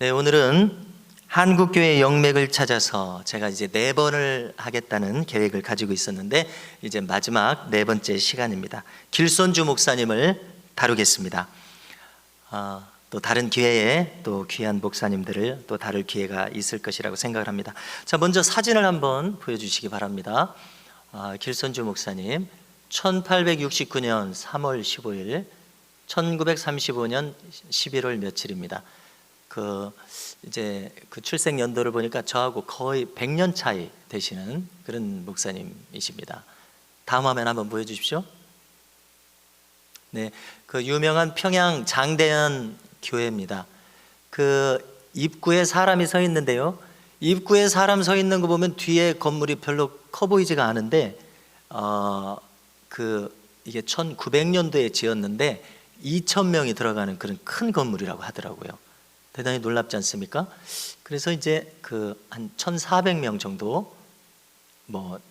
네, 오늘은 한국교회 영맥을 찾아서 제가 이제 4번을 하겠다는 계획을 가지고 있었는데 이제 마지막 4번째 시간입니다. 길손주 목사님을 다루겠습니다. 또 다른 기회에 또 귀한 목사님들을 또 다룰 기회가 있을 것이라고 생각을 합니다. 자, 먼저 사진을 한번 보여주시기 바랍니다. 길손주 목사님 1869년 3월 15일 1935년 11월 며칠입니다. 이제 그 출생 연도를 보니까 저하고 거의 100년 차이 되시는 그런 목사님이십니다. 다음 화면 한번 보여주십시오. 네, 그 유명한 평양 장대현 교회입니다. 그 입구에 사람이 서 있는데요. 입구에 사람 서 있는 거 보면 뒤에 건물이 별로 커 보이지가 않은데, 이게 1900년도에 지었는데 2000명이 들어가는 그런 큰 건물이라고 하더라고요. 대단히 놀랍지 않습니까? 그래서 이제 한 1400명 정도,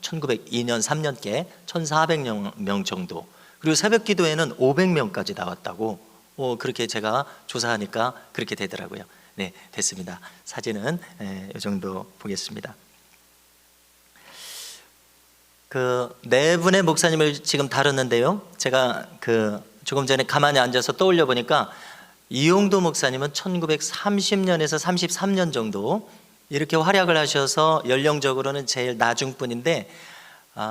1902년 3년께 1400명 정도, 그리고 새벽 기도에는 500명까지 나왔다고, 그렇게 제가 조사하니까 그렇게 되더라고요. 네, 됐습니다. 사진은 이 정도 보겠습니다. 그 4분의 목사님을 지금 다뤘는데요. 제가 조금 전에 가만히 앉아서 떠올려 보니까 이용도 목사님은 1930년에서 33년 정도 이렇게 활약을 하셔서 연령적으로는 제일 나중 분인데,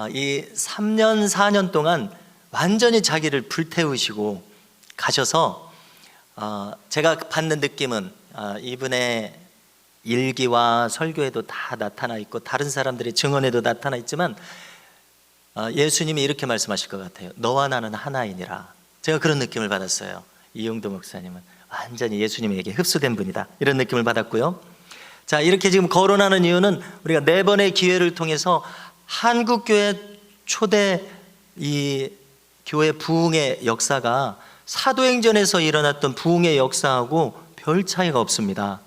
이 3년 4년 동안 완전히 자기를 불태우시고 가셔서, 제가 받는 느낌은 이분의 일기와 설교에도 다 나타나 있고 다른 사람들의 증언에도 나타나 있지만, 예수님이 이렇게 말씀하실 것 같아요. 너와 나는 하나이니라. 제가 그런 느낌을 받았어요. 이용도 목사님은 완전히 예수님에게 흡수된 분이다, 이런 느낌을 받았고요. 자, 이렇게 지금 거론하는 이유는 우리가 4번의 기회를 통해서 한국교회 초대 이 교회 부흥의 역사가 사도행전에서 일어났던 부흥의 역사하고 별 차이가 없습니다.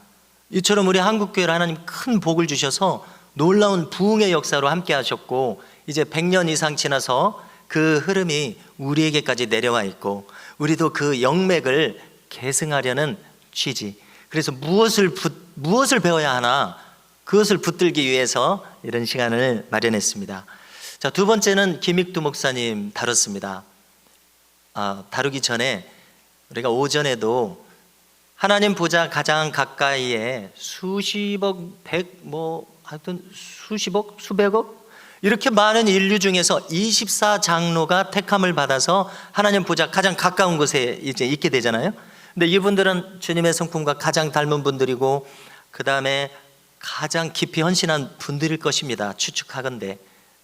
이처럼 우리 한국교회를 하나님 큰 복을 주셔서 놀라운 부흥의 역사로 함께 하셨고, 이제 100년 이상 지나서 그 흐름이 우리에게까지 내려와 있고, 우리도 그 영맥을 계승하려는 취지, 그래서 무엇을 배워야 하나, 그것을 붙들기 위해서 이런 시간을 마련했습니다. 자, 2번째는 김익두 목사님 다뤘습니다. 다루기 전에 우리가 오전에도 하나님 보좌 가장 가까이에 수십억, 하여튼 수십억, 수백억, 이렇게 많은 인류 중에서 24장로가 택함을 받아서 하나님 보좌 가장 가까운 곳에 이제 있게 되잖아요. 근데 이분들은 주님의 성품과 가장 닮은 분들이고, 그 다음에 가장 깊이 헌신한 분들일 것입니다, 추측하건대.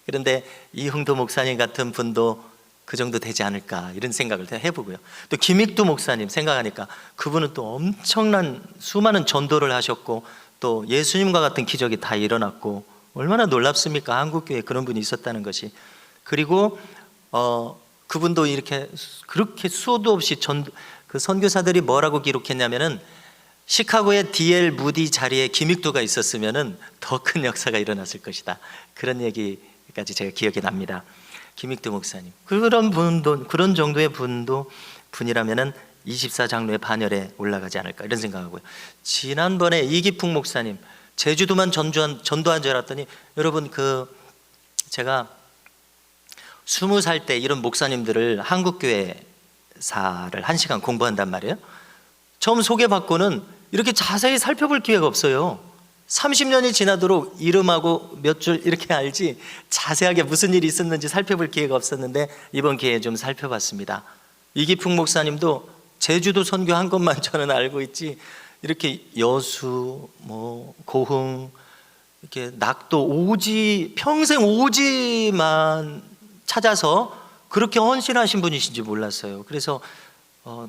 그런데 이흥도 목사님 같은 분도 그 정도 되지 않을까, 이런 생각을 해보고요. 또 김익두 목사님 생각하니까 그분은 또 엄청난 수많은 전도를 하셨고, 또 예수님과 같은 기적이 다 일어났고, 얼마나 놀랍습니까? 한국교회에 그런 분이 있었다는 것이. 그리고 그분도 그렇게 수도 없이 그 선교사들이 뭐라고 기록했냐면은, 시카고의 D.L. 무디 자리에 김익두가 있었으면은 더 큰 역사가 일어났을 것이다, 그런 얘기까지 제가 기억이 납니다. 김익두 목사님, 그런 정도의 분이라면은 24장로의 반열에 올라가지 않을까, 이런 생각하고요. 지난번에 이기풍 목사님 제주도만 전도한 줄 알았더니, 여러분 제가 20살 때 이런 목사님들을 한국교회사를 1시간 공부한단 말이에요. 처음 소개받고는 이렇게 자세히 살펴볼 기회가 없어요. 30년이 지나도록 이름하고 몇 줄 이렇게 알지 자세하게 무슨 일이 있었는지 살펴볼 기회가 없었는데, 이번 기회에 좀 살펴봤습니다. 이기풍 목사님도 제주도 선교한 것만 저는 알고 있지, 이렇게 여수, 고흥, 이렇게 낙도, 오지, 평생 오지만 찾아서 그렇게 헌신하신 분이신지 몰랐어요. 그래서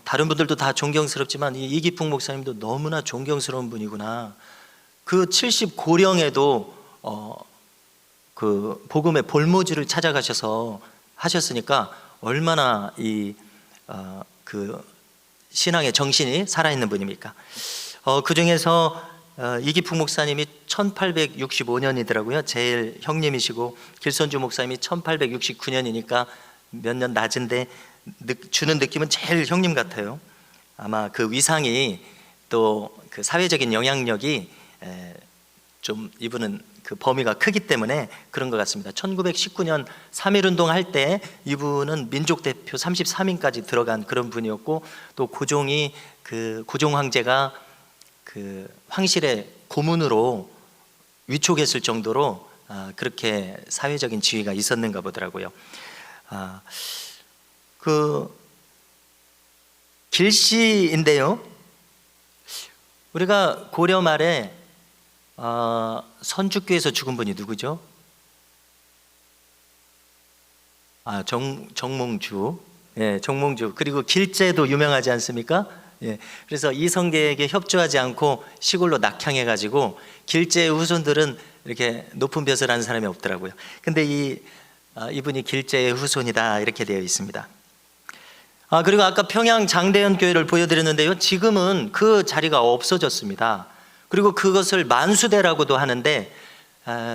다른 분들도 다 존경스럽지만 이 이기풍 목사님도 너무나 존경스러운 분이구나. 그 70 고령에도 그 복음의 볼모지를 찾아가셔서 하셨으니까 얼마나 그 신앙의 정신이 살아있는 분입니까? 그 중에서 이기풍 목사님이 1865년이더라고요. 제일 형님이시고, 길손주 목사님이 1869년이니까 몇 년 낮은데 주는 느낌은 제일 형님 같아요. 아마 그 위상이 또 그 사회적인 영향력이 좀 이분은 그 범위가 크기 때문에 그런 것 같습니다. 1919년 3.1운동 할 때 이분은 민족 대표 33인까지 들어간 그런 분이었고, 또 고종이 그 고종 황제가 그 황실의 고문으로 위촉했을 정도로 그렇게 사회적인 지위가 있었는가 보더라고요. 그 길씨인데요, 우리가 고려 말에 선주교에서 죽은 분이 누구죠? 정몽주. 예, 정몽주. 그리고 길제도 유명하지 않습니까? 예, 그래서 이성계에게 협조하지 않고 시골로 낙향해 가지고 길제의 후손들은 이렇게 높은 벼슬 하는 사람이 없더라고요. 근데 이분이 길제의 후손이다 이렇게 되어 있습니다. 그리고 아까 평양 장대현 교회를 보여드렸는데요, 지금은 그 자리가 없어졌습니다. 그리고 그것을 만수대라고도 하는데,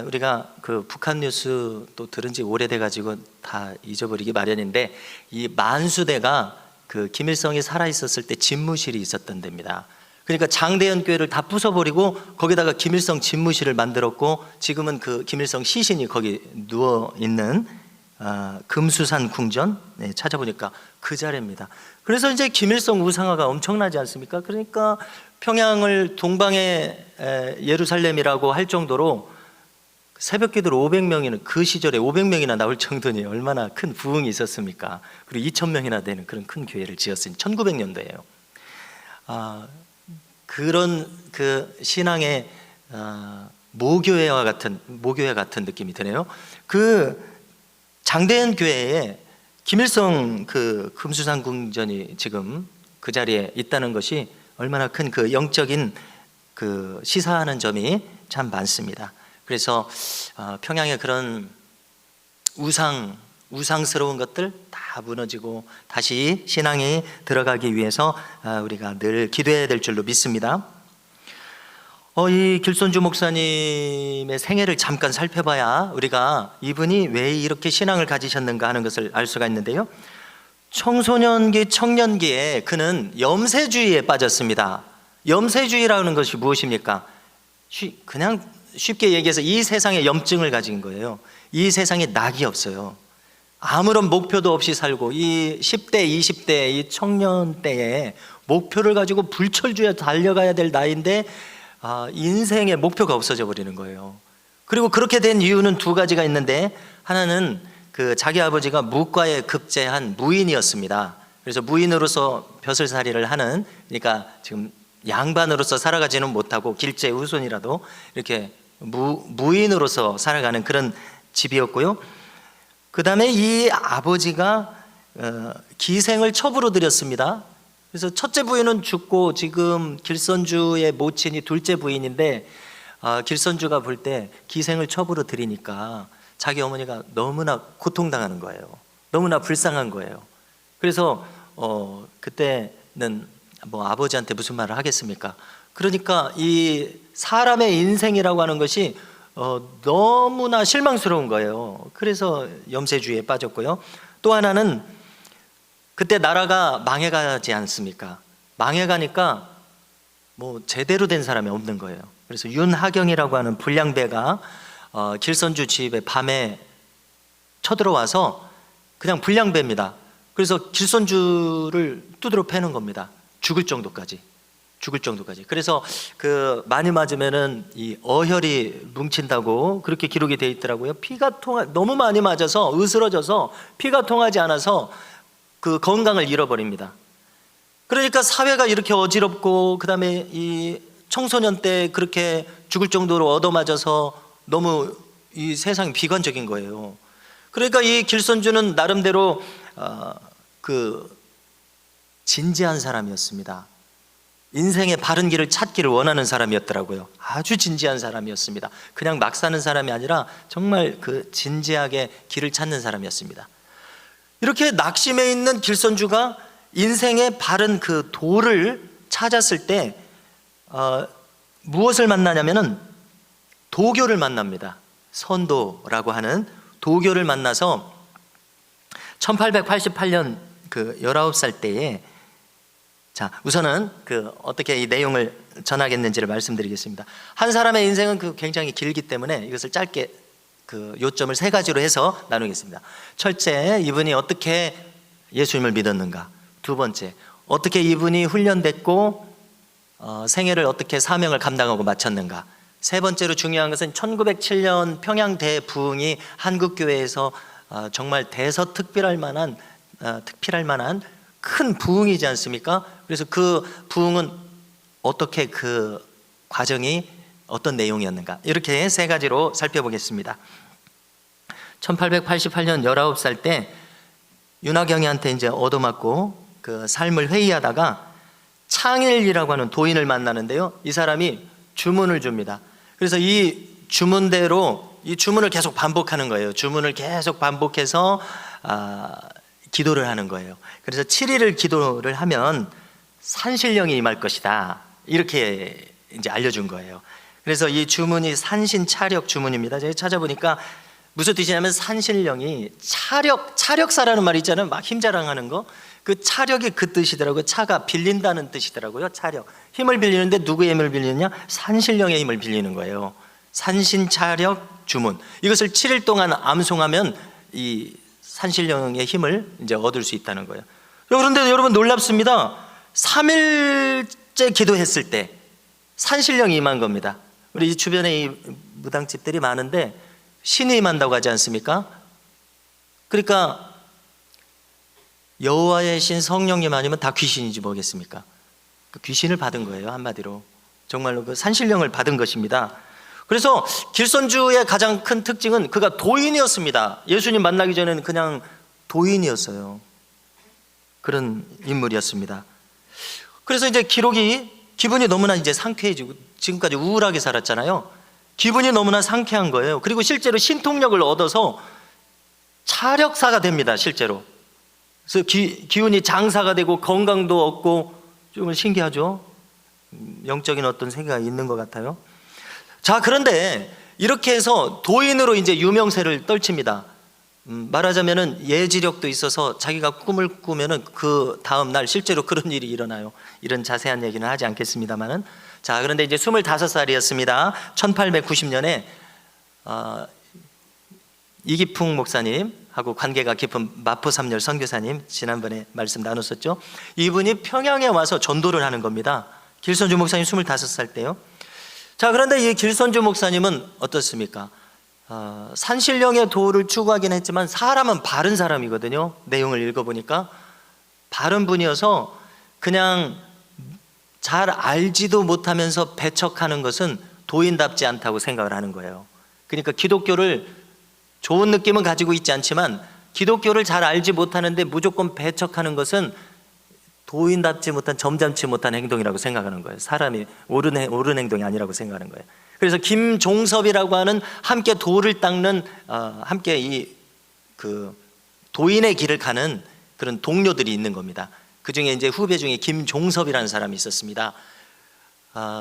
우리가 그 북한 뉴스 또 들은 지 오래돼 가지고 다 잊어버리기 마련인데, 이 만수대가 그 김일성이 살아 있었을 때 집무실이 있었던 데입니다. 그러니까 장대현 교회를 다 부숴버리고 거기다가 김일성 집무실을 만들었고, 지금은 그 김일성 시신이 거기 누워 있는 금수산 궁전, 찾아보니까 그 자리입니다. 그래서 이제 김일성 우상화가 엄청나지 않습니까? 그러니까 평양을 동방의 예루살렘이라고 할 정도로 새벽 기도로 500명이나, 그 시절에 500명이나 나올 정도니 얼마나 큰 부흥이 있었습니까? 그리고 2,000명이나 되는 그런 큰 교회를 지었으니 1900년도예요. 그런 그 신앙의 모교회 같은 느낌이 드네요. 그 장대현 교회에 김일성 그 금수산 궁전이 지금 그 자리에 있다는 것이 얼마나 큰 그 영적인 그 시사하는 점이 참 많습니다. 그래서 평양의 그런 우상스러운 것들 다 무너지고 다시 신앙이 들어가기 위해서 우리가 늘 기도해야 될 줄로 믿습니다. 이 길손주 목사님의 생애를 잠깐 살펴봐야 우리가 이분이 왜 이렇게 신앙을 가지셨는가 하는 것을 알 수가 있는데요, 청소년기, 청년기에 그는 염세주의에 빠졌습니다. 염세주의라는 것이 무엇입니까? 그냥 쉽게 얘기해서 이 세상에 염증을 가진 거예요. 이 세상에 낙이 없어요. 아무런 목표도 없이 살고, 이 10대, 20대 이 청년 때에 목표를 가지고 불철주야 달려가야 될 나이인데 인생의 목표가 없어져 버리는 거예요. 그리고 그렇게 된 이유는 두 가지가 있는데, 하나는 그 자기 아버지가 무과에 급제한 무인이었습니다. 그래서 무인으로서 벼슬살이를 하는, 그러니까 지금 양반으로서 살아가지는 못하고 길제 후손이라도 이렇게 무인으로서 살아가는 그런 집이었고요. 그 다음에 이 아버지가 기생을 첩으로 들였습니다. 그래서 첫째 부인은 죽고 지금 길선주의 모친이 둘째 부인인데, 길선주가 볼 때 기생을 첩으로 들이니까 자기 어머니가 너무나 고통당하는 거예요. 너무나 불쌍한 거예요. 그래서 그때는 뭐 아버지한테 무슨 말을 하겠습니까? 그러니까 이 사람의 인생이라고 하는 것이 너무나 실망스러운 거예요. 그래서 염세주의에 빠졌고요. 또 하나는 그때 나라가 망해가지 않습니까? 망해가니까 뭐 제대로 된 사람이 없는 거예요. 그래서 윤하경이라고 하는 불량배가 길선주 집에 밤에 쳐들어와서, 그냥 불량배입니다. 그래서 길선주를 두드러 패는 겁니다. 죽을 정도까지. 그래서 그 많이 맞으면은 이 어혈이 뭉친다고 그렇게 기록이 돼 있더라고요. 너무 많이 맞아서 으스러져서 피가 통하지 않아서 그 건강을 잃어버립니다. 그러니까 사회가 이렇게 어지럽고, 그 다음에 이 청소년 때 그렇게 죽을 정도로 얻어맞아서 너무 이 세상이 비관적인 거예요. 그러니까 이 길선주는 나름대로 그 진지한 사람이었습니다. 인생의 바른 길을 찾기를 원하는 사람이었더라고요. 아주 진지한 사람이었습니다. 그냥 막 사는 사람이 아니라 정말 그 진지하게 길을 찾는 사람이었습니다. 이렇게 낙심해 있는 길선주가 인생의 바른 그 도를 찾았을 때 무엇을 만나냐면은 도교를 만납니다. 선도라고 하는 도교를 만나서 1888년 그 19살 때에 자, 우선은 어떻게 이 내용을 전하겠는지를 말씀드리겠습니다. 한 사람의 인생은 굉장히 길기 때문에 이것을 짧게 요점을 세 가지로 해서 나누겠습니다. 첫째, 이분이 어떻게 예수님을 믿었는가. 두 번째, 어떻게 이분이 훈련됐고 생애를 어떻게 사명을 감당하고 마쳤는가. 세 번째로 중요한 것은 1907년 평양 대부흥이 한국교회에서 정말 대서특필할 만한 큰 부흥이지 않습니까? 그래서 그 부흥은 어떻게 그 과정이 어떤 내용이었는가, 이렇게 세 가지로 살펴보겠습니다. 1888년 19살 때 윤하경이한테 이제 얻어맞고 그 삶을 회의하다가 창일이라고 하는 도인을 만나는데요, 이 사람이 주문을 줍니다. 그래서 이 주문대로 이 주문을 계속 반복하는 거예요. 주문을 계속 반복해서 기도를 하는 거예요. 그래서 7일을 기도를 하면 산신령이 임할 것이다, 이렇게 이제 알려준 거예요. 그래서 이 주문이 산신차력 주문입니다. 제가 찾아보니까 무슨 뜻이냐면 산신령이 차력사라는 말이 있잖아요. 막 힘자랑하는 거. 그 차력이 그 뜻이더라고요. 차가 빌린다는 뜻이더라고요. 차력. 힘을 빌리는데 누구의 힘을 빌리느냐? 산신령의 힘을 빌리는 거예요. 산신차력 주문. 이것을 7일 동안 암송하면 이 산신령의 힘을 이제 얻을 수 있다는 거예요. 그런데 여러분 놀랍습니다. 3일째 기도했을 때 산신령이 임한 겁니다. 우리 이 주변에 이 무당집들이 많은데 신이 임한다고 하지 않습니까? 그러니까 여호와의 신 성령님 아니면 다 귀신이지 뭐겠습니까? 그 귀신을 받은 거예요, 한마디로. 정말로 그 산신령을 받은 것입니다. 그래서 길선주의 가장 큰 특징은 그가 도인이었습니다. 예수님 만나기 전에는 그냥 도인이었어요. 그런 인물이었습니다. 그래서 이제 기분이 너무나 이제 상쾌해지고, 지금까지 우울하게 살았잖아요. 기분이 너무나 상쾌한 거예요. 그리고 실제로 신통력을 얻어서 차력사가 됩니다, 실제로. 그래서 기운이 장사가 되고 건강도 얻고, 좀 신기하죠? 영적인 어떤 세계가 있는 것 같아요. 자, 그런데 이렇게 해서 도인으로 이제 유명세를 떨칩니다. 말하자면은 예지력도 있어서 자기가 꿈을 꾸면은 그 다음 날 실제로 그런 일이 일어나요. 이런 자세한 얘기는 하지 않겠습니다만은. 자, 그런데 이제 25살이었습니다. 1890년에 이기풍 목사님하고 관계가 깊은 마포삼열 선교사님, 지난번에 말씀 나눴었죠. 이분이 평양에 와서 전도를 하는 겁니다. 길선주 목사님 25살 때요. 자, 그런데 이 길선주 목사님은 어떻습니까? 산신령의 도를 추구하긴 했지만 사람은 바른 사람이거든요. 내용을 읽어보니까 바른 분이어서 그냥 잘 알지도 못하면서 배척하는 것은 도인답지 않다고 생각을 하는 거예요. 그러니까 기독교를 좋은 느낌은 가지고 있지 않지만 기독교를 잘 알지 못하는데 무조건 배척하는 것은 도인답지 못한, 점잖지 못한 행동이라고 생각하는 거예요. 사람이 옳은 행동이 아니라고 생각하는 거예요. 그래서 김종섭이라고 하는 함께 도를 닦는 함께 도인의 길을 가는 그런 동료들이 있는 겁니다. 그 중에 이제 후배 중에 김종섭이라는 사람이 있었습니다.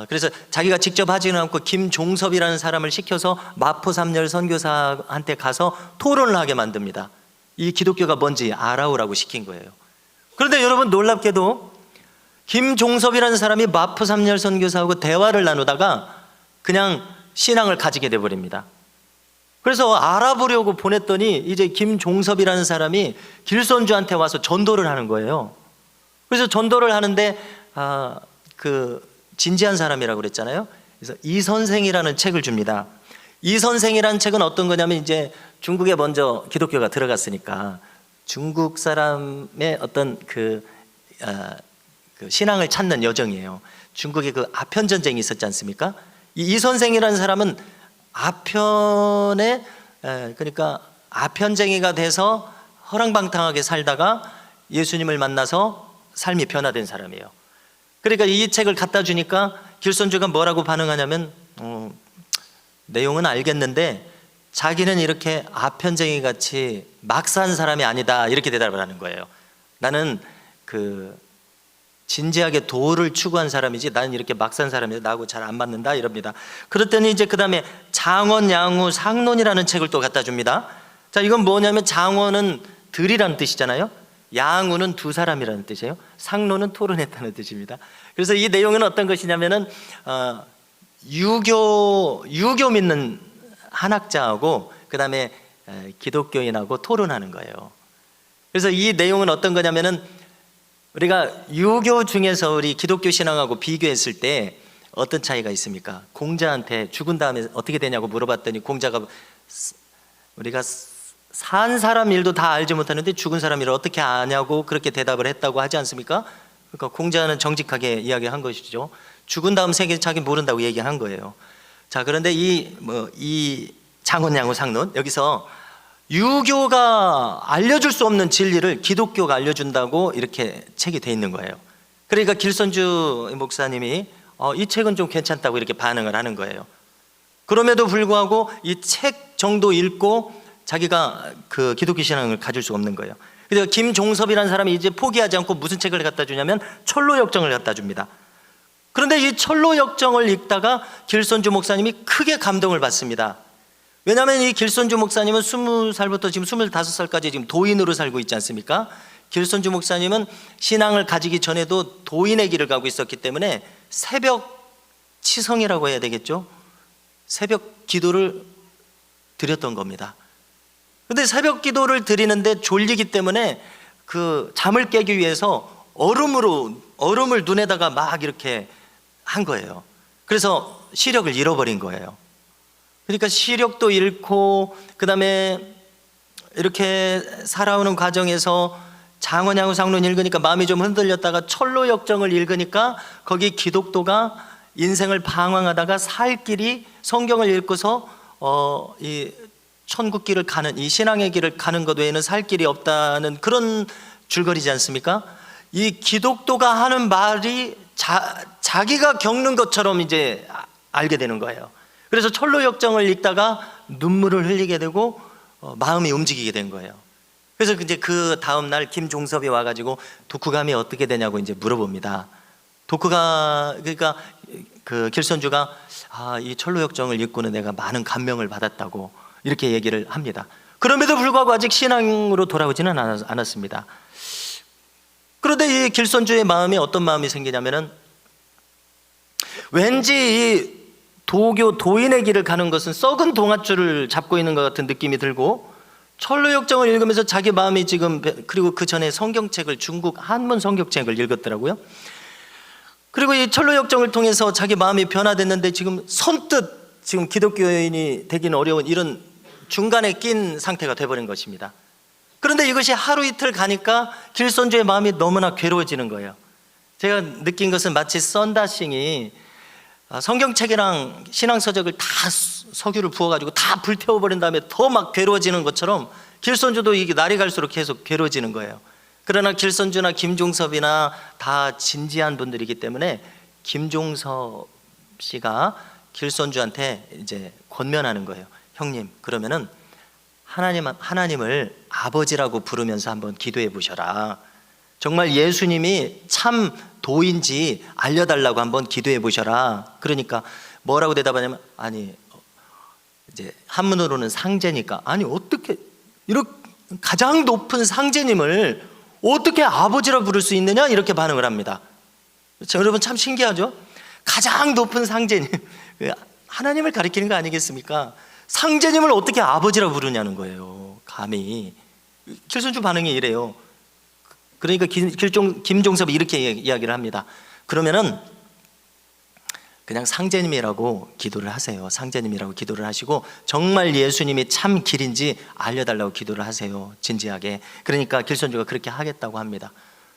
그래서 자기가 직접 하지는 않고 김종섭이라는 사람을 시켜서 마포삼열 선교사한테 가서 토론을 하게 만듭니다. 이 기독교가 뭔지 알아오라고 시킨 거예요. 그런데 여러분 놀랍게도 김종섭이라는 사람이 마포삼열 선교사하고 대화를 나누다가 그냥 신앙을 가지게 돼버립니다. 그래서 알아보려고 보냈더니 이제 김종섭이라는 사람이 길선주한테 와서 전도를 하는 거예요. 그래서 전도를 하는데 진지한 사람이라고 그랬잖아요. 그래서 이 선생이라는 책을 줍니다. 이 선생이라는 책은 어떤 거냐면 이제 중국에 먼저 기독교가 들어갔으니까 중국 사람의 어떤 그 신앙을 찾는 여정이에요. 중국에 그 아편 전쟁이 있었지 않습니까? 이 선생이라는 사람은 그러니까 아편쟁이가 돼서 허랑방탕하게 살다가 예수님을 만나서 삶이 변화된 사람이에요. 그러니까 이 책을 갖다 주니까 길선주가 뭐라고 반응하냐면 내용은 알겠는데 자기는 이렇게 아편쟁이 같이 막 산 사람이 아니다, 이렇게 대답을 하는 거예요. 나는 진지하게 도를 추구한 사람이지 나는 이렇게 막 산 사람이다, 나하고 잘 안 맞는다, 이럽니다. 그랬더니 이제 그 다음에 장원, 양우, 상론이라는 책을 또 갖다 줍니다. 자, 이건 뭐냐면 장원은 들이라는 뜻이잖아요. 양우는 두 사람이라는 뜻이에요. 상노는 토론했다는 뜻입니다. 그래서 이 내용은 어떤 것이냐면은 유교 믿는 한학자하고 그다음에 기독교인하고 토론하는 거예요. 그래서 이 내용은 어떤 거냐면은 우리가 유교 중에서 우리 기독교 신앙하고 비교했을 때 어떤 차이가 있습니까? 공자한테 죽은 다음에 어떻게 되냐고 물어봤더니 공자가 우리가 산 사람 일도 다 알지 못하는데 죽은 사람 일을 어떻게 아냐고 그렇게 대답을 했다고 하지 않습니까? 그러니까 공자는 정직하게 이야기한 것이죠. 죽은 다음 세계 자기 모른다고 얘기한 거예요. 자, 그런데 이 장원양후 상론 여기서 유교가 알려줄 수 없는 진리를 기독교가 알려준다고 이렇게 책이 돼 있는 거예요. 그러니까 길선주 목사님이 이 책은 좀 괜찮다고 이렇게 반응을 하는 거예요. 그럼에도 불구하고 이 책 정도 읽고 자기가 그 기독교 신앙을 가질 수 없는 거예요. 그래서 김종섭이라는 사람이 이제 포기하지 않고 무슨 책을 갖다 주냐면 철로역정을 갖다 줍니다. 그런데 이 철로역정을 읽다가 길선주 목사님이 크게 감동을 받습니다. 왜냐하면 이 길선주 목사님은 20살부터 지금 25살까지 지금 도인으로 살고 있지 않습니까? 길선주 목사님은 신앙을 가지기 전에도 도인의 길을 가고 있었기 때문에 새벽 치성이라고 해야 되겠죠? 새벽 기도를 드렸던 겁니다. 그런데 새벽 기도를 드리는데 졸리기 때문에 그 잠을 깨기 위해서 얼음을 눈에다가 막 이렇게 한 거예요. 그래서 시력을 잃어버린 거예요. 그러니까 시력도 잃고 그다음에 이렇게 살아오는 과정에서 장원양후 상론 읽으니까 마음이 좀 흔들렸다가 철로역정을 읽으니까 거기 기독도가 인생을 방황하다가 살 길이 성경을 읽고서 이 천국길을 가는 이 신앙의 길을 가는 것 외에는 살 길이 없다는 그런 줄거리지 않습니까? 이 기독도가 하는 말이 자기가 겪는 것처럼 이제 알게 되는 거예요. 그래서 철로역정을 읽다가 눈물을 흘리게 되고 마음이 움직이게 된 거예요. 그래서 이제 그 다음 날 김종섭이 와가지고 독후감이 어떻게 되냐고 이제 물어봅니다. 그러니까 그 길선주가 이 철로역정을 읽고는 내가 많은 감명을 받았다고 이렇게 얘기를 합니다. 그럼에도 불구하고 아직 신앙으로 돌아오지는 않았습니다. 그런데 이 길선주의 마음이 어떤 마음이 생기냐면은 왠지 이 도인의 길을 가는 것은 썩은 동아줄을 잡고 있는 것 같은 느낌이 들고 철로역정을 읽으면서 자기 마음이 지금 그리고 그 전에 성경책을 중국 한문 성경책을 읽었더라고요. 그리고 이 철로역정을 통해서 자기 마음이 변화됐는데 지금 선뜻 지금 기독교인이 되기는 어려운 이런 중간에 낀 상태가 돼버린 것입니다. 그런데 이것이 하루 이틀 가니까 길선주의 마음이 너무나 괴로워지는 거예요. 제가 느낀 것은 마치 썬다싱이 성경책이랑 신앙서적을 다 석유를 부어가지고 다 불태워버린 다음에 더 막 괴로워지는 것처럼 길선주도 이게 날이 갈수록 계속 괴로워지는 거예요. 그러나 길선주나 김종섭이나 다 진지한 분들이기 때문에 김종섭 씨가 길선주한테 이제 권면하는 거예요. 형님, 그러면은 하나님을 아버지라고 부르면서 한번 기도해 보셔라. 정말 예수님이 참 도인지 알려달라고 한번 기도해 보셔라. 그러니까 뭐라고 대답하냐면 이제 한문으로는 상제니까 어떻게 이렇게 가장 높은 상제님을 어떻게 아버지라 부를 수 있느냐 이렇게 반응을 합니다. 여러분 참 신기하죠? 가장 높은 상제님 하나님을 가리키는 거 아니겠습니까? 상제님을 어떻게 아버지라 부르냐는 거예요. 감히. 길선주 반응이 이래요. 그러니까 김종섭이 이렇게 이야기를 합니다. 그러면은 그냥 상제님이라고 기도를 하세요. 상제님이라고 기도를 하시고 정말 예수님이 참 길인지 알려달라고 기도를 하세요. 진지하게. 그러니까 길선주가 그렇게 하겠다고 합니다.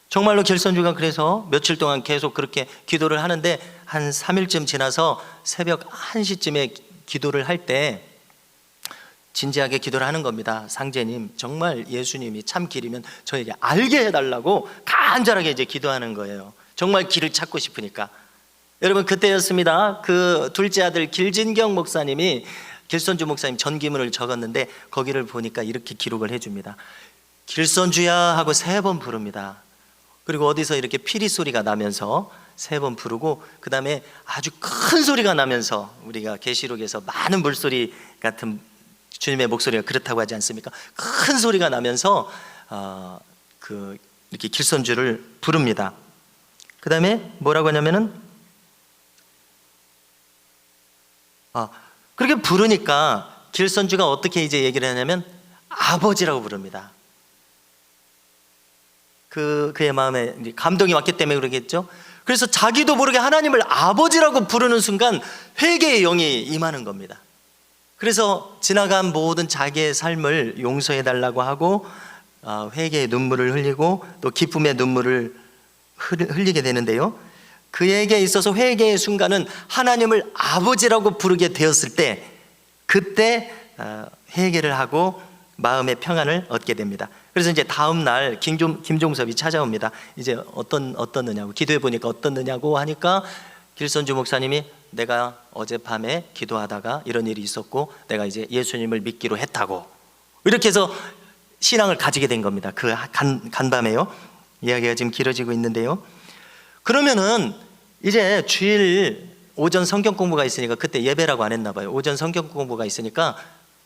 정말로 길선주가 그래서 며칠 동안 계속 그렇게 기도를 하는데 한 3일쯤 지나서 새벽 1시쯤에 기도를 할 때 진지하게 기도를 하는 겁니다. 상제님, 정말 예수님이 참 길이면 저에게 알게 해달라고 간절하게 이제 기도하는 거예요. 정말 길을 찾고 싶으니까. 여러분 그때였습니다. 그 둘째 아들 길진경 목사님이 길선주 목사님 전기문을 적었는데 거기를 보니까 이렇게 기록을 해줍니다. 길선주야 하고 3번 부릅니다. 그리고 어디서 이렇게 피리 소리가 나면서 3번 부르고 그 다음에 아주 큰 소리가 나면서 우리가 계시록에서 많은 물소리 같은 주님의 목소리가 그렇다고 하지 않습니까? 큰 소리가 나면서 그 이렇게 길선주를 부릅니다. 그 다음에 뭐라고 하냐면은 그렇게 부르니까 길선주가 어떻게 이제 얘기를 하냐면 아버지라고 부릅니다. 그의 마음에 감동이 왔기 때문에 그러겠죠. 그래서 자기도 모르게 하나님을 아버지라고 부르는 순간 회개의 영이 임하는 겁니다. 그래서 지나간 모든 자기의 삶을 용서해 달라고 하고 회개의 눈물을 흘리고 또 기쁨의 눈물을 흘리게 되는데요. 그에게 있어서 회개의 순간은 하나님을 아버지라고 부르게 되었을 때 그때 회개를 하고 마음의 평안을 얻게 됩니다. 그래서 이제 다음 날 김종섭이 찾아옵니다. 이제 어떻느냐고, 기도해 보니까 어떻느냐고 하니까 길선주 목사님이 내가 어젯밤에 기도하다가 이런 일이 있었고 내가 이제 예수님을 믿기로 했다고, 이렇게 해서 신앙을 가지게 된 겁니다. 그 간밤에요. 이야기가 지금 길어지고 있는데요. 그러면은 이제 주일 오전 성경 공부가 있으니까, 그때 예배라고 안 했나 봐요. 오전 성경 공부가 있으니까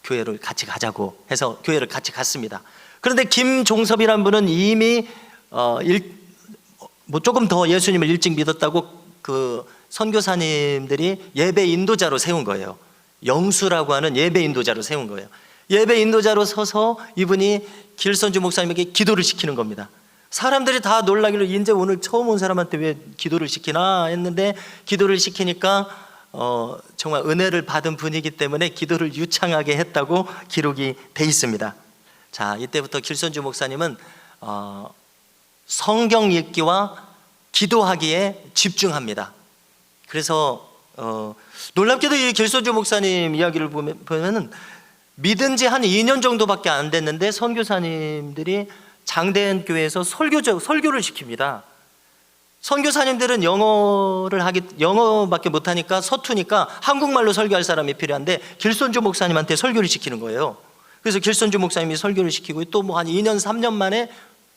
교회를 같이 가자고 해서 교회를 같이 갔습니다. 그런데 김종섭이란 분은 이미 조금 더 예수님을 일찍 믿었다고 그 선교사님들이 예배 인도자로 세운 거예요. 영수라고 하는 예배 인도자로 세운 거예요. 예배 인도자로 서서 이분이 길선주 목사님에게 기도를 시키는 겁니다. 사람들이 다 놀라기로 이제 오늘 처음 온 사람한테 왜 기도를 시키나 했는데, 기도를 시키니까 정말 은혜를 받은 분이기 때문에 기도를 유창하게 했다고 기록이 돼 있습니다. 자, 이때부터 길선주 목사님은 성경 읽기와 기도하기에 집중합니다. 그래서 놀랍게도 이 길선주 목사님 이야기를 보면은 믿은 지 한 2년 정도밖에 안 됐는데 선교사님들이 장대현 교회에서 설교를 시킵니다. 선교사님들은 영어밖에 못하니까 서투니까 한국말로 설교할 사람이 필요한데 길선주 목사님한테 설교를 시키는 거예요. 그래서 길선주 목사님이 설교를 시키고 또 뭐 한 2년 3년 만에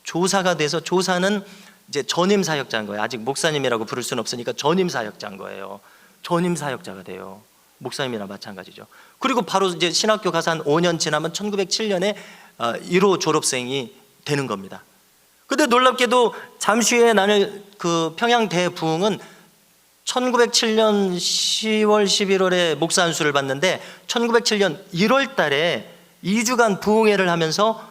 조사가 돼서, 조사는 이제 전임 사역자인 거예요. 아직 목사님이라고 부를 수는 없으니까 전임 사역자인 거예요. 전임 사역자가 돼요. 목사님이나 마찬가지죠. 그리고 바로 이제 신학교 가서 한 5년 지나면 1907년에 1호 졸업생이 되는 겁니다. 근데 놀랍게도 잠시 후에 나는 그 평양 대부흥은 1907년 10월 11월에 목사 안수를 받는데 1907년 1월 달에 2주간 부흥회를 하면서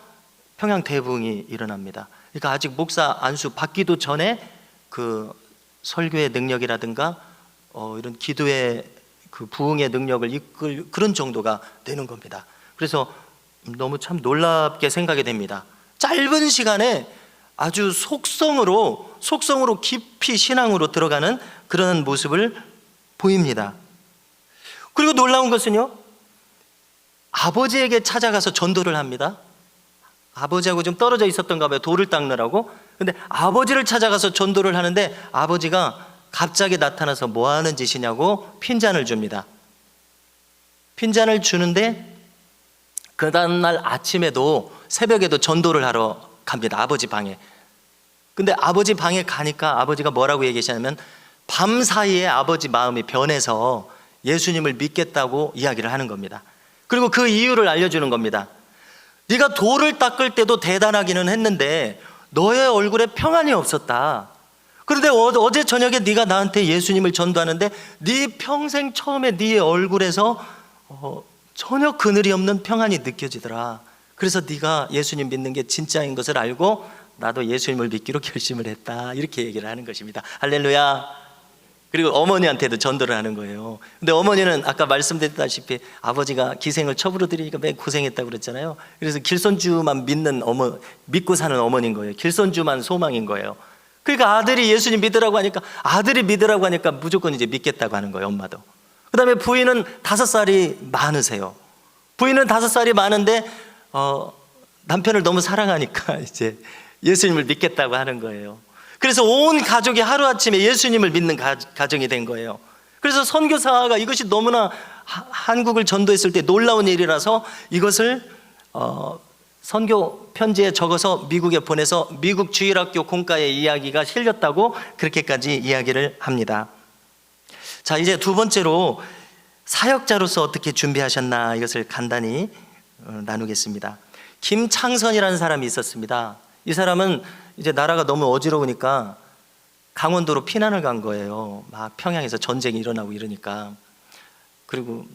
평양 대부흥이 일어납니다. 그러니까 아직 목사 안수 받기도 전에 그 설교의 능력이라든가 이런 기도의 그 부흥의 능력을 이끌 그런 정도가 되는 겁니다. 그래서 너무 참 놀랍게 생각이 됩니다. 짧은 시간에 아주 속성으로 깊이 신앙으로 들어가는 그런 모습을 보입니다. 그리고 놀라운 것은요, 아버지에게 찾아가서 전도를 합니다. 아버지하고 좀 떨어져 있었던가 봐요. 돌을 닦느라고. 근데 아버지를 찾아가서 전도를 하는데 아버지가 갑자기 나타나서 뭐 하는 짓이냐고 핀잔을 줍니다. 핀잔을 주는데 그 다음날 아침에도 새벽에도 전도를 하러 갑니다. 아버지 방에. 근데 아버지 방에 가니까 아버지가 뭐라고 얘기하시냐면 밤 사이에 아버지 마음이 변해서 예수님을 믿겠다고 이야기를 하는 겁니다. 그리고 그 이유를 알려주는 겁니다. 네가 돌을 닦을 때도 대단하기는 했는데 너의 얼굴에 평안이 없었다. 그런데 어제 저녁에 네가 나한테 예수님을 전도하는데 네 평생 처음에 네 얼굴에서 전혀 그늘이 없는 평안이 느껴지더라. 그래서 네가 예수님 믿는 게 진짜인 것을 알고 나도 예수님을 믿기로 결심을 했다. 이렇게 얘기를 하는 것입니다. 할렐루야. 그리고 어머니한테도 전도를 하는 거예요. 근데 어머니는 아까 말씀드렸다시피 아버지가 기생을 첩으로 들이니까 매일 고생했다고 그랬잖아요. 그래서 길선주만 믿고 사는 어머니인 거예요. 길선주만 소망인 거예요. 그러니까 아들이 예수님 믿으라고 하니까 무조건 이제 믿겠다고 하는 거예요. 엄마도. 그 다음에 부인은 5살이 많으세요. 부인은 5살이 많은데 남편을 너무 사랑하니까 이제 예수님을 믿겠다고 하는 거예요. 그래서 온 가족이 하루아침에 예수님을 믿는 가정이 된 거예요. 그래서 선교사가 이것이 너무나 한국을 전도했을 때 놀라운 일이라서 이것을 선교 편지에 적어서 미국에 보내서 미국 주일학교 공과에 이야기가 실렸다고 그렇게까지 이야기를 합니다. 자, 이제 두 번째로 사역자로서 어떻게 준비하셨나 이것을 간단히 나누겠습니다. 김창선이라는 사람이 있었습니다. 이 사람은 이제 나라가 너무 어지러우니까 강원도로 피난을 간 거예요. 막 평양에서 전쟁이 일어나고 이러니까. 그리고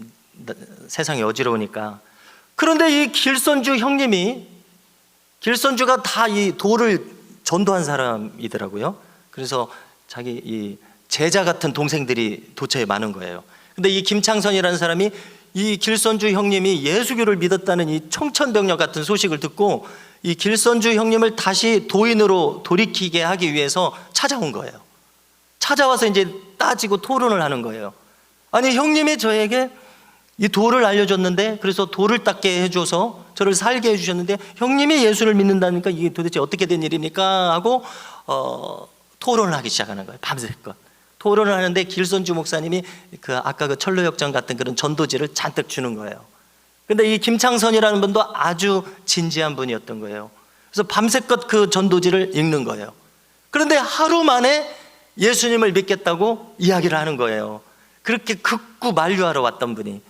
세상이 어지러우니까. 그런데 이 길선주 형님이, 길선주가 다 이 돌을 전도한 사람이더라고요. 그래서 자기 이 제자 같은 동생들이 도처에 많은 거예요. 근데 이 김창선이라는 사람이 이 길선주 형님이 예수교를 믿었다는 이 청천벽력 같은 소식을 듣고 이 길선주 형님을 다시 도인으로 돌이키게 하기 위해서 찾아온 거예요. 찾아와서 이제 따지고 토론을 하는 거예요. 아니, 형님이 저에게 이 돌을 알려줬는데, 그래서 돌을 닦게 해줘서 저를 살게 해주셨는데 형님이 예수를 믿는다니까 이게 도대체 어떻게 된 일입니까? 하고 토론을 하기 시작하는 거예요. 밤새껏 토론을 하는데 길선주 목사님이 아까 그 철로역전 같은 그런 전도지를 잔뜩 주는 거예요. 근데 이 김창선이라는 분도 아주 진지한 분이었던 거예요. 그래서 밤새껏 그 전도지를 읽는 거예요. 그런데 하루 만에 예수님을 믿겠다고 이야기를 하는 거예요. 그렇게 극구 만류하러 왔던 분이.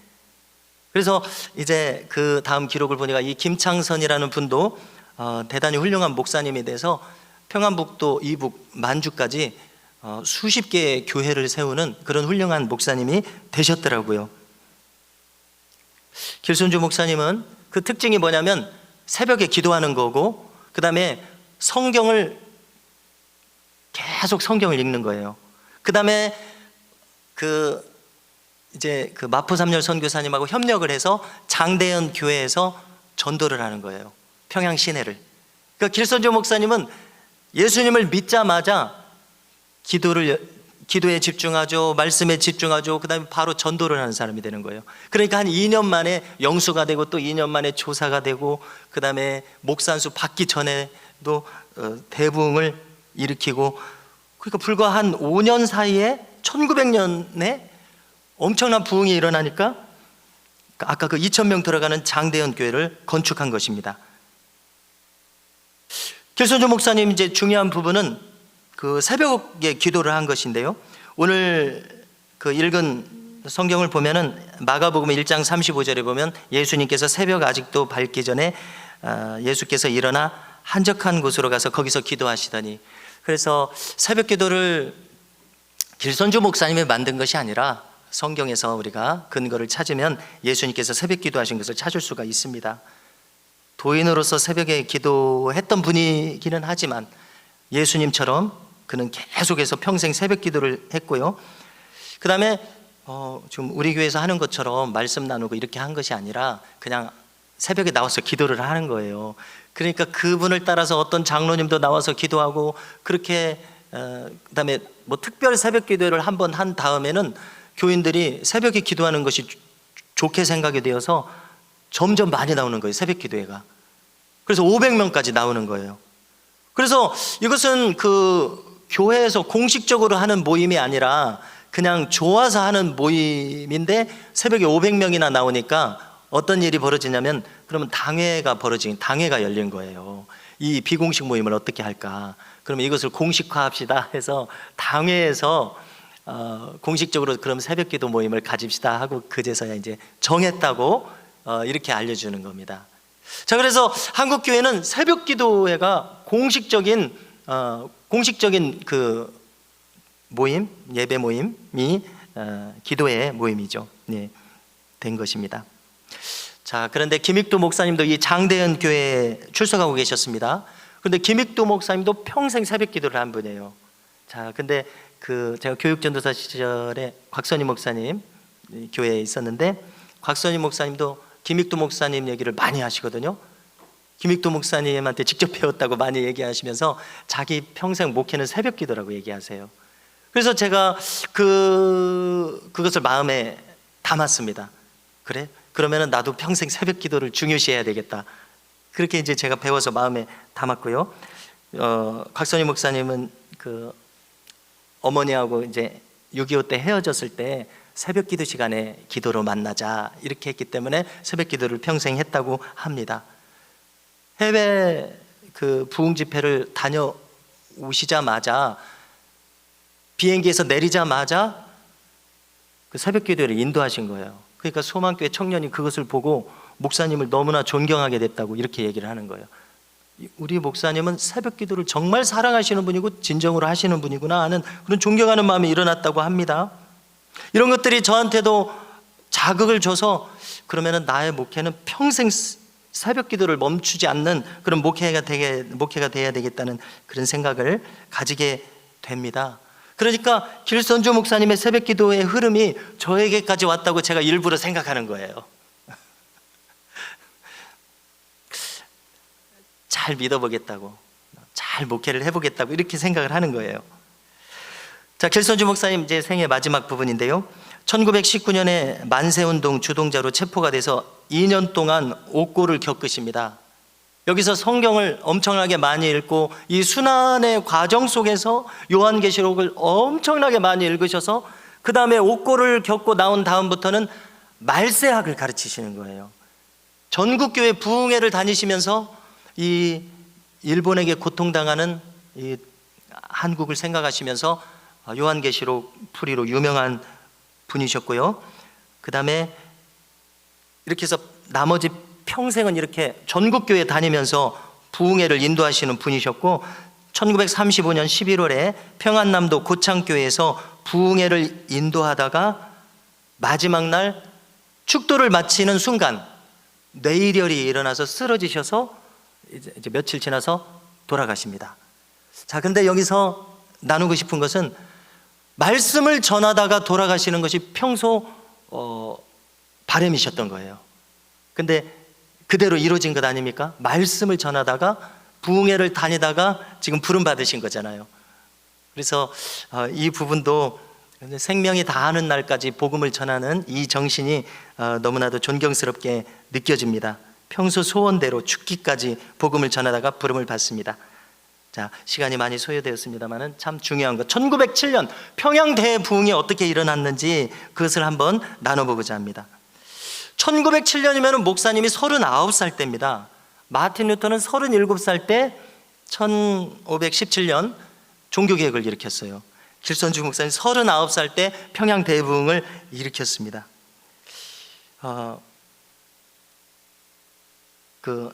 그래서 이제 그 다음 기록을 보니까 이 김창선이라는 분도 대단히 훌륭한 목사님이 돼서 평안북도 이북 만주까지 수십 개의 교회를 세우는 그런 훌륭한 목사님이 되셨더라고요. 길순주 목사님은 그 특징이 뭐냐면 새벽에 기도하는 거고, 그 다음에 계속 성경을 읽는 거예요. 그 다음에 이제 마포삼열 선교사님하고 협력을 해서 장대현 교회에서 전도를 하는 거예요. 평양 시내를. 그러니까 길선조 목사님은 예수님을 믿자마자 기도에 집중하죠. 말씀에 집중하죠. 그 다음에 바로 전도를 하는 사람이 되는 거예요. 그러니까 한 2년 만에 영수가 되고 또 2년 만에 조사가 되고, 그 다음에 목산수 받기 전에도 대부흥을 일으키고, 그러니까 불과 한 5년 사이에 1900년에 엄청난 부흥이 일어나니까 아까 그 2000명 들어가는 장대현 교회를 건축한 것입니다. 길선조 목사님 이제 중요한 부분은 그 새벽에 기도를 한 것인데요. 오늘 그 읽은 성경을 보면은 마가복음 1장 35절에 보면 예수님께서 새벽 아직도 밝기 전에 예수께서 일어나 한적한 곳으로 가서 거기서 기도하시더니, 그래서 새벽 기도를 길선조 목사님이 만든 것이 아니라 성경에서 우리가 근거를 찾으면 예수님께서 새벽 기도하신 것을 찾을 수가 있습니다. 도인으로서 새벽에 기도했던 분이기는 하지만 예수님처럼 그는 계속해서 평생 새벽 기도를 했고요. 그 다음에 지금 우리 교회에서 하는 것처럼 말씀 나누고 이렇게 한 것이 아니라 그냥 새벽에 나와서 기도를 하는 거예요. 그러니까 그분을 따라서 어떤 장로님도 나와서 기도하고, 그렇게 그 다음에 뭐 특별 새벽 기도를 한번 한 다음에는 교인들이 새벽에 기도하는 것이 좋게 생각이 되어서 점점 많이 나오는 거예요. 새벽 기도회가. 그래서 500명까지 나오는 거예요. 그래서 이것은 그 교회에서 공식적으로 하는 모임이 아니라 그냥 좋아서 하는 모임인데, 새벽에 500명이나 나오니까 어떤 일이 벌어지냐면, 그러면 당회가 열린 거예요. 이 비공식 모임을 어떻게 할까? 그러면 이것을 공식화합시다 해서 당회에서 공식적으로 그럼 새벽기도 모임을 가집시다 하고 그제서야 이제 정했다고 이렇게 알려주는 겁니다. 자, 그래서 한국 교회는 새벽기도회가 공식적인 그 모임, 예배 모임이 기도회 모임이죠. 네, 된 것입니다. 자, 그런데 김익도 목사님도 이 장대현 교회에 출석하고 계셨습니다. 그런데 김익도 목사님도 평생 새벽기도를 한 분이에요. 자, 근데 제가 교육전도사 시절에 곽선희 목사님 교회에 있었는데, 곽선희 목사님도 김익도 목사님 얘기를 많이 하시거든요. 김익도 목사님한테 직접 배웠다고 많이 얘기하시면서 자기 평생 목회는 새벽기도라고 얘기하세요. 그래서 제가 그것을 마음에 담았습니다. 그래? 그러면은 나도 평생 새벽기도를 중요시해야 되겠다. 그렇게 이제 제가 배워서 마음에 담았고요. 곽선희 목사님은 어머니하고 이제 6.25 때 헤어졌을 때 새벽 기도 시간에 기도로 만나자 이렇게 했기 때문에 새벽 기도를 평생 했다고 합니다. 해외 부흥 집회를 다녀오시자마자 비행기에서 내리자마자 그 새벽 기도를 인도하신 거예요. 그러니까 소망교회 청년이 그것을 보고 목사님을 너무나 존경하게 됐다고 이렇게 얘기를 하는 거예요. 우리 목사님은 새벽 기도를 정말 사랑하시는 분이고 진정으로 하시는 분이구나 하는 그런 존경하는 마음이 일어났다고 합니다. 이런 것들이 저한테도 자극을 줘서 그러면은 나의 목회는 평생 새벽 기도를 멈추지 않는 그런 목회가 돼야 되겠다는 그런 생각을 가지게 됩니다. 그러니까 길선주 목사님의 새벽 기도의 흐름이 저에게까지 왔다고 제가 일부러 생각하는 거예요. 잘 믿어보겠다고, 잘 목회를 해보겠다고 이렇게 생각을 하는 거예요. 자, 길선주 목사님 제 생애 마지막 부분인데요. 1919년에 만세운동 주동자로 체포가 돼서 2년 동안 옥고를 겪으십니다. 여기서 성경을 엄청나게 많이 읽고 이 순환의 과정 속에서 요한계시록을 엄청나게 많이 읽으셔서 그 다음에 옥고를 겪고 나온 다음부터는 말세학을 가르치시는 거예요. 전국교회 부흥회를 다니시면서 이 일본에게 고통당하는 이 한국을 생각하시면서 요한계시록 풀이로 유명한 분이셨고요. 그 다음에 이렇게 해서 나머지 평생은 이렇게 전국교회 다니면서 부흥회를 인도하시는 분이셨고 1935년 11월에 평안남도 고창교회에서 부흥회를 인도하다가 마지막 날 축도를 마치는 순간 뇌일혈이 일어나서 쓰러지셔서 이제 며칠 지나서 돌아가십니다. 자, 근데 여기서 나누고 싶은 것은 말씀을 전하다가 돌아가시는 것이 평소 바람이셨던 거예요. 근데 그대로 이루어진 것 아닙니까? 말씀을 전하다가 부흥회를 다니다가 지금 부름 받으신 거잖아요. 그래서 이 부분도 생명이 다하는 날까지 복음을 전하는 이 정신이 너무나도 존경스럽게 느껴집니다. 평소 소원대로 죽기까지 복음을 전하다가 부름을 받습니다. 자, 시간이 많이 소요되었습니다만 참 중요한 것, 1907년 평양 대부흥이 어떻게 일어났는지 그것을 한번 나눠보고자 합니다. 1907년이면 목사님이 39살 때입니다. 마틴 루터는 37살 때 1517년 종교개혁을 일으켰어요. 길선주 목사님 39살 때 평양 대부흥을 일으켰습니다.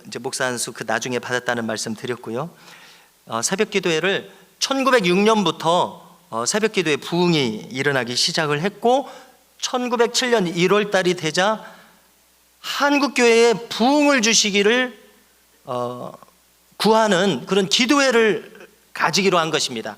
이제 목사 안수 나중에 받았다는 말씀 드렸고요. 새벽 기도회를 1906년부터 새벽 기도회 부흥이 일어나기 시작을 했고 1907년 1월 달이 되자 한국교회에 부흥을 주시기를 구하는 그런 기도회를 가지기로 한 것입니다.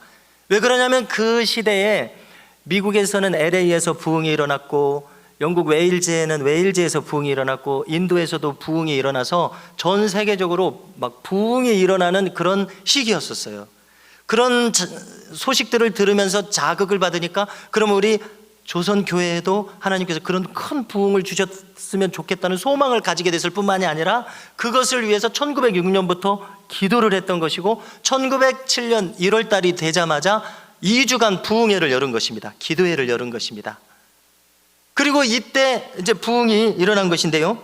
왜 그러냐면 그 시대에 미국에서는 LA에서 부흥이 일어났고 영국 웨일즈에는 웨일즈에서 부흥이 일어났고 인도에서도 부흥이 일어나서 전 세계적으로 막 부흥이 일어나는 그런 시기였었어요. 그런 소식들을 들으면서 자극을 받으니까 그럼 우리 조선교회에도 하나님께서 그런 큰 부흥을 주셨으면 좋겠다는 소망을 가지게 됐을 뿐만이 아니라 그것을 위해서 1906년부터 기도를 했던 것이고 1907년 1월 달이 되자마자 2주간 부흥회를 열은 것입니다. 기도회를 열은 것입니다. 그리고 이때 이제 부흥이 일어난 것인데요.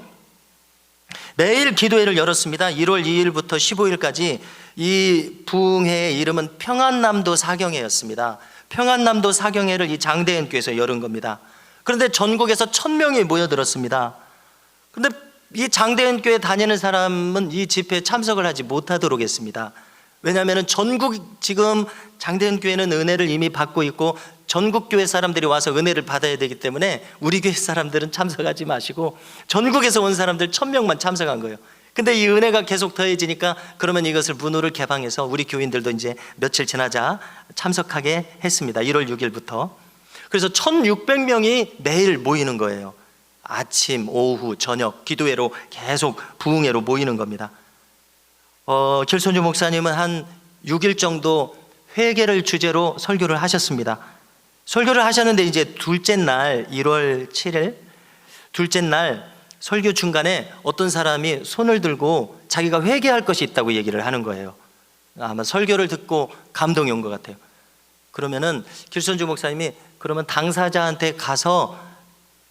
매일 기도회를 열었습니다. 1월 2일부터 15일까지 이 부흥회의 이름은 평안남도 사경회였습니다. 평안남도 사경회를 이 장대현교에서 열은 겁니다. 그런데 전국에서 1000명이 모여들었습니다. 그런데 이 장대현교에 다니는 사람은 이 집회에 참석을 하지 못하도록 했습니다. 왜냐하면 전국 지금 장대현교회는 은혜를 이미 받고 있고 전국교회 사람들이 와서 은혜를 받아야 되기 때문에 우리 교회 사람들은 참석하지 마시고 전국에서 온 사람들 1000명만 참석한 거예요. 근데 이 은혜가 계속 더해지니까 그러면 이것을 문호를 개방해서 우리 교인들도 이제 며칠 지나자 참석하게 했습니다. 1월 6일부터. 그래서 1600명이 매일 모이는 거예요. 아침, 오후, 저녁 기도회로 계속 부흥회로 모이는 겁니다. 길선주 목사님은 한 6일 정도 회개를 주제로 설교를 하셨습니다. 설교를 하셨는데 이제 둘째 날 1월 7일 둘째 날 설교 중간에 어떤 사람이 손을 들고 자기가 회개할 것이 있다고 얘기를 하는 거예요. 아마 설교를 듣고 감동이 온 것 같아요. 그러면은 길선주 목사님이 그러면 당사자한테 가서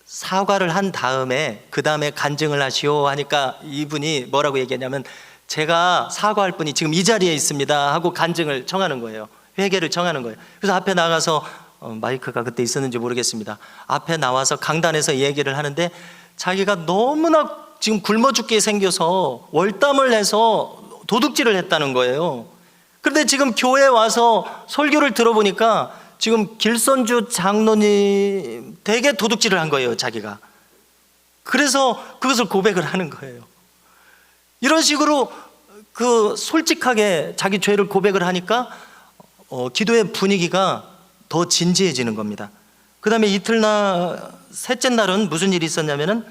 사과를 한 다음에 그 다음에 간증을 하시오 하니까 이분이 뭐라고 얘기하냐면 제가 사과할 분이 지금 이 자리에 있습니다 하고 간증을 청하는 거예요. 회개를 청하는 거예요. 그래서 앞에 나가서 마이크가 그때 있었는지 모르겠습니다. 앞에 나와서 강단에서 얘기를 하는데 자기가 너무나 지금 굶어 죽게 생겨서 월담을 해서 도둑질을 했다는 거예요. 그런데 지금 교회에 와서 설교를 들어보니까 지금 길선주 장로님 되게 도둑질을 한 거예요, 자기가. 그래서 그것을 고백을 하는 거예요. 이런 식으로 솔직하게 자기 죄를 고백을 하니까 기도의 분위기가 더 진지해지는 겁니다. 그 다음에 이틀날, 셋째 날은 무슨 일이 있었냐면은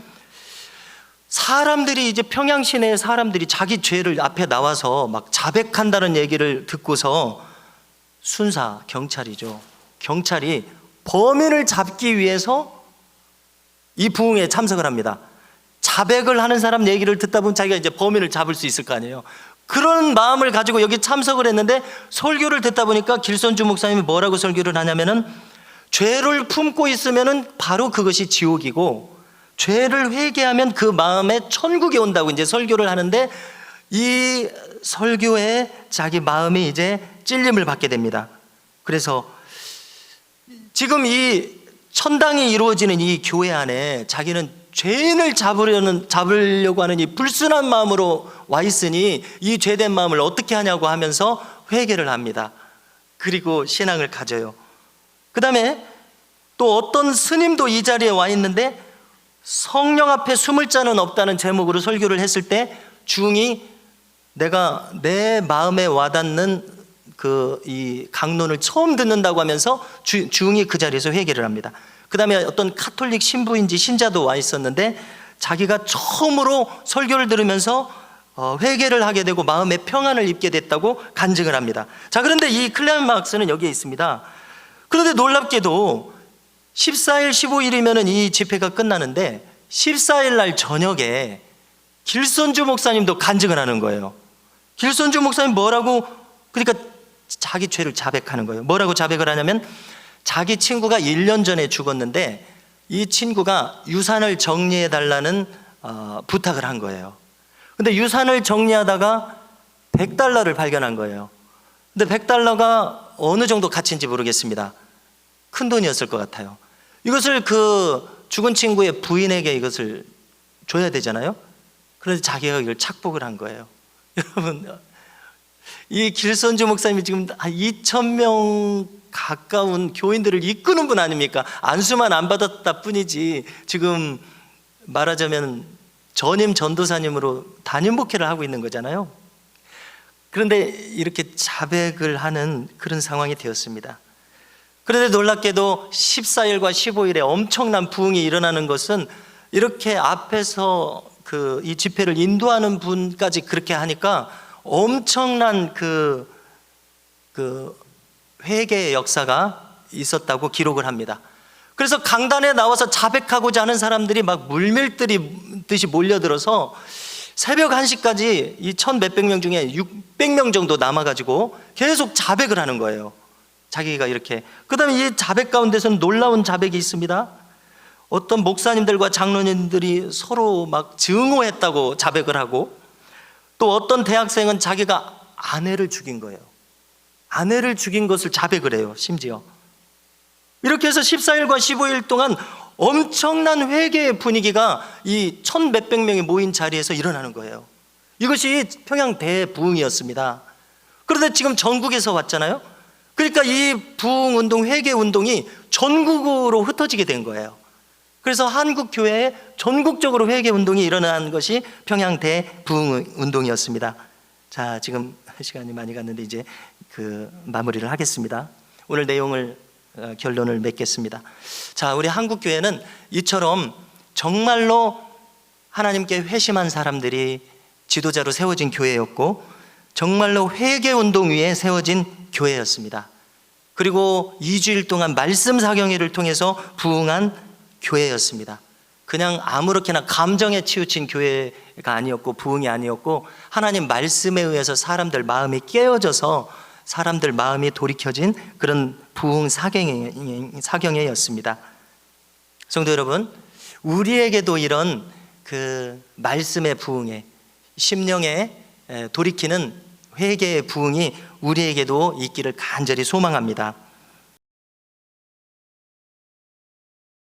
사람들이 이제 평양 시내의 사람들이 자기 죄를 앞에 나와서 막 자백한다는 얘기를 듣고서 순사, 경찰이죠. 경찰이 범인을 잡기 위해서 이 부흥에 참석을 합니다. 자백을 하는 사람 얘기를 듣다 보면 자기가 이제 범인을 잡을 수 있을 거 아니에요. 그런 마음을 가지고 여기 참석을 했는데 설교를 듣다 보니까 길선주 목사님이 뭐라고 설교를 하냐면은 죄를 품고 있으면은 바로 그것이 지옥이고 죄를 회개하면 그 마음에 천국이 온다고 이제 설교를 하는데 이 설교에 자기 마음이 이제 찔림을 받게 됩니다. 그래서 지금 이 천당이 이루어지는 이 교회 안에 자기는 죄인을 잡으려고 하는 이 불순한 마음으로 와 있으니 이 죄된 마음을 어떻게 하냐고 하면서 회개를 합니다. 그리고 신앙을 가져요. 그 다음에 또 어떤 스님도 이 자리에 와 있는데 성령 앞에 숨을 자는 없다는 제목으로 설교를 했을 때 주웅이 내가 내 마음에 와닿는 이 강론을 처음 듣는다고 하면서 주웅이 그 자리에서 회개를 합니다. 그 다음에 어떤 카톨릭 신부인지 신자도 와 있었는데 자기가 처음으로 설교를 들으면서 회개를 하게 되고 마음의 평안을 입게 됐다고 간증을 합니다. 자, 그런데 이 클라이막스는 여기에 있습니다. 그런데 놀랍게도 14일, 15일이면 이 집회가 끝나는데 14일 날 저녁에 길선주 목사님도 간증을 하는 거예요. 길선주 목사님 뭐라고, 그러니까 자기 죄를 자백하는 거예요. 뭐라고 자백을 하냐면 자기 친구가 1년 전에 죽었는데 이 친구가 유산을 정리해 달라는 부탁을 한 거예요. 근데 유산을 정리하다가 $100를 발견한 거예요. 근데 $100가 어느 정도 가치인지 모르겠습니다. 큰 돈이었을 것 같아요. 이것을 죽은 친구의 부인에게 이것을 줘야 되잖아요. 그래서 자기가 이걸 착복을 한 거예요. 여러분, 이 길선주 목사님이 지금 한 2,000명 가까운 교인들을 이끄는 분 아닙니까? 안수만 안 받았다 뿐이지 지금 말하자면 전임 전도사님으로 담임 목회를 하고 있는 거잖아요. 그런데 이렇게 자백을 하는 그런 상황이 되었습니다. 그런데 놀랍게도 14일과 15일에 엄청난 부흥이 일어나는 것은 이렇게 앞에서 이 집회를 인도하는 분까지 그렇게 하니까 엄청난 회개의 역사가 있었다고 기록을 합니다. 그래서 강단에 나와서 자백하고자 하는 사람들이 막 물밀듯이 몰려들어서 새벽 1시까지 이 1,100몇 명 중에 600명 정도 남아가지고 계속 자백을 하는 거예요. 자기가 이렇게. 그 다음에 이 자백 가운데서는 놀라운 자백이 있습니다. 어떤 목사님들과 장로님들이 서로 막 증오했다고 자백을 하고, 또 어떤 대학생은 자기가 아내를 죽인 거예요. 아내를 죽인 것을 자백을 해요, 심지어. 이렇게 해서 14일과 15일 동안 엄청난 회개의 분위기가 이 1,100몇 명이 모인 자리에서 일어나는 거예요. 이것이 평양 대부흥이었습니다. 그런데 지금 전국에서 왔잖아요. 그러니까 이 부흥운동, 회개운동이 전국으로 흩어지게 된 거예요. 그래서 한국교회에 전국적으로 회개운동이 일어난 것이 평양 대부흥운동이었습니다. 자, 지금 시간이 많이 갔는데 이제 마무리를 하겠습니다. 오늘 내용을 결론을 맺겠습니다. 자, 우리 한국교회는 이처럼 정말로 하나님께 회심한 사람들이 지도자로 세워진 교회였고 정말로 회개운동 위에 세워진 교회였습니다. 그리고 2주일 동안 말씀 사경회를 통해서 부흥한 교회였습니다. 그냥 아무렇게나 감정에 치우친 교회가 아니었고 부흥이 아니었고 하나님 말씀에 의해서 사람들 마음이 깨어져서 사람들 마음이 돌이켜진 그런 부흥 사경회였습니다. 성도 여러분, 우리에게도 이런 말씀의 부흥에 심령에 돌이키는 회개의 부흥이 우리에게도 있기를 간절히 소망합니다.